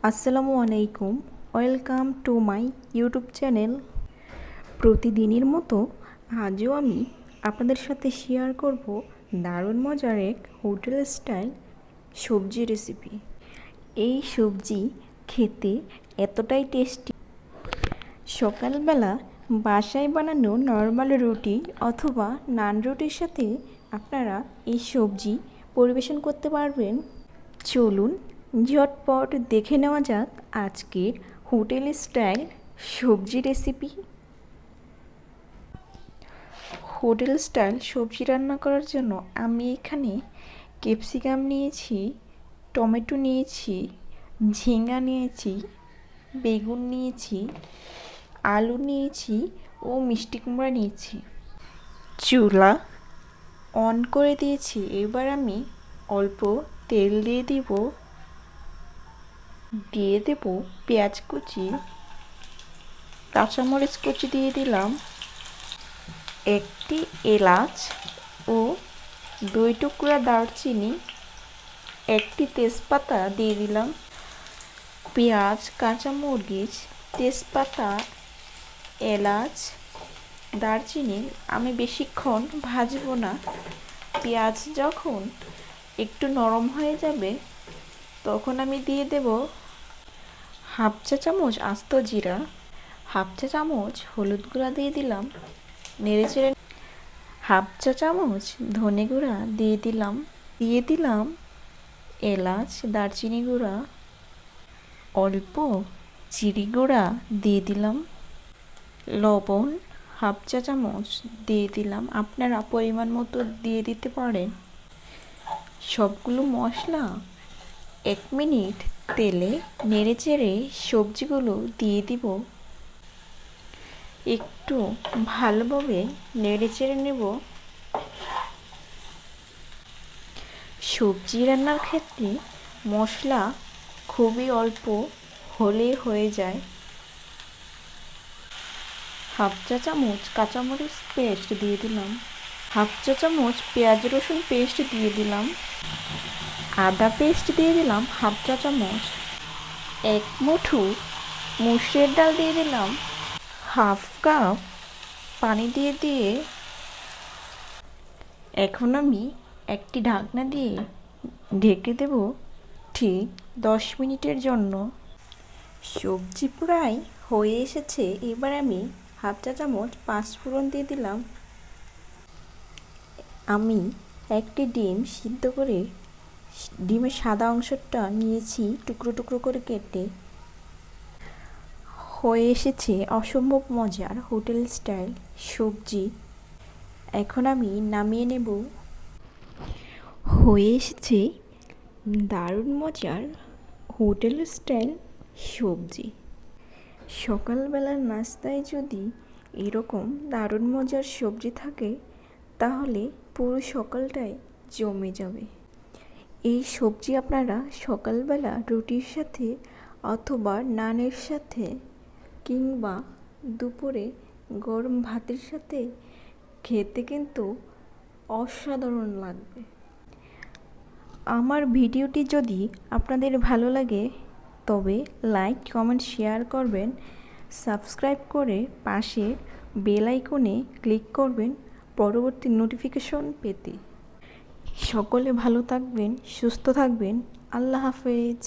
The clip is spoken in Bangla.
আসসালামু আলাইকুম, welcome to my YouTube channel. প্রতিদিনের মতো আজও আমি আপনাদের সাথে শেয়ার করব দারুণ মজার এক হোটেল স্টাইল সবজি রেসিপি। এই সবজি খেতে এতটাই টেস্টি, সকালবেলা বাসায় বানানো নর্মাল রুটি অথবা নান রুটির সাথে আপনারা এই সবজি পরিবেশন করতে পারবেন। চলুন ঝটপট দেখে নেওয়া যাক আজকের হোটেল স্টাইল সবজি রেসিপি। হোটেল স্টাইল সবজি রান্না করার জন্য আমি এখানে ক্যাপসিকাম নিয়েছি, টমেটো নিয়েছি, ঝিঙ্গা নিয়েছি, বেগুন নিয়েছি, আলু নিয়েছি ও মিষ্টি কুমড়া নিয়েছি। চুলা অন করে দিয়েছি। এবার আমি অল্প তেল দিয়ে দেব পেঁয়াজ কুচি, কাঁচামরিচ কুচি দিয়ে দিলাম, একটি এলাচ ও 2 টুকরা দারচিনি, একটি তেজপাতা দিয়ে দিলাম। পেঁয়াজ, কাঁচামরিচ, তেজপাতা, এলাচ, দারচিনি আমি বেশিক্ষণ ভাজবো না। পেঁয়াজ যখন একটু নরম হয়ে যাবে তখন আমি দিয়ে দেব হাফ চা চামচ আস্ত জিরা, হাফ চা চামচ হলুদ গুঁড়া দিয়ে দিলাম, নেড়েচেড়ে হাফ চা চামচ ধনে গুঁড়া দিয়ে দিলাম এলাচ দারচিনি গুঁড়া, অল্প জিরে গুঁড়া দিয়ে দিলাম, লবণ হাফ চা চামচ দিয়ে দিলাম, আপনারা পরিমাণ মতো দিয়ে দিতে পারেন। সবগুলো মশলা 1 মিনিট তেলে নেড়েচেড়ে সবজিগুলো দিয়ে দিব। একটু ভালোভাবে নেড়েচেড়ে নেব। সবজি রান্নার ক্ষেত্রে মশলা খুবই অল্প হলে হয়ে যায়। হাফ চা চামচ কাঁচামরিচ পেস্ট দিয়ে দিলাম, হাফ চা চামচ পেঁয়াজ রসুন পেস্ট দিয়ে দিলাম, আদা পেস্ট দিয়ে দিলাম হাফ চা চামচ, 1 মুঠো মুসুরের ডাল দিয়ে দিলাম, হাফ কাপ পানি দিয়ে এখন আমি একটি ঢাকনা দিয়ে ঢেকে দেব ঠিক 10 মিনিটের জন্য। সবজি প্রায় হয়ে এসেছে। এবার আমি হাফ চা চামচ পাঁচফোড়ন দিয়ে দিলাম। আমি একটি ডিম সিদ্ধ করে ডিমের সাদা অংশটা নিয়েছি টুকরো টুকরো করে কেটে। হয়ে এসেছে অসম্ভব মজার হোটেল স্টাইল সবজি। এখন আমি নামিয়ে নেব। হয়ে এসেছে দারুণ মজার হোটেল স্টাইল সবজি। সকালবেলার নাস্তায় যদি এরকম দারুণ মজার সবজি থাকে তাহলে পুরো সকালটাই জমে যাবে। এই সবজি আপনারা সকালবেলা রুটির সাথে অথবা নানের সাথে কিংবা দুপুরে গরম ভাতের সাথে খেতে কিন্তু অসাধারণ লাগবে। আমার ভিডিওটি যদি আপনাদের ভালো লাগে তবে লাইক কমেন্ট শেয়ার করবেন, সাবস্ক্রাইব করে পাশে বেল আইকনে ক্লিক করবেন পরবর্তী নোটিফিকেশন পেতে। সকলে ভালো থাকবেন, সুস্থ থাকবেন। আল্লাহ হাফেজ।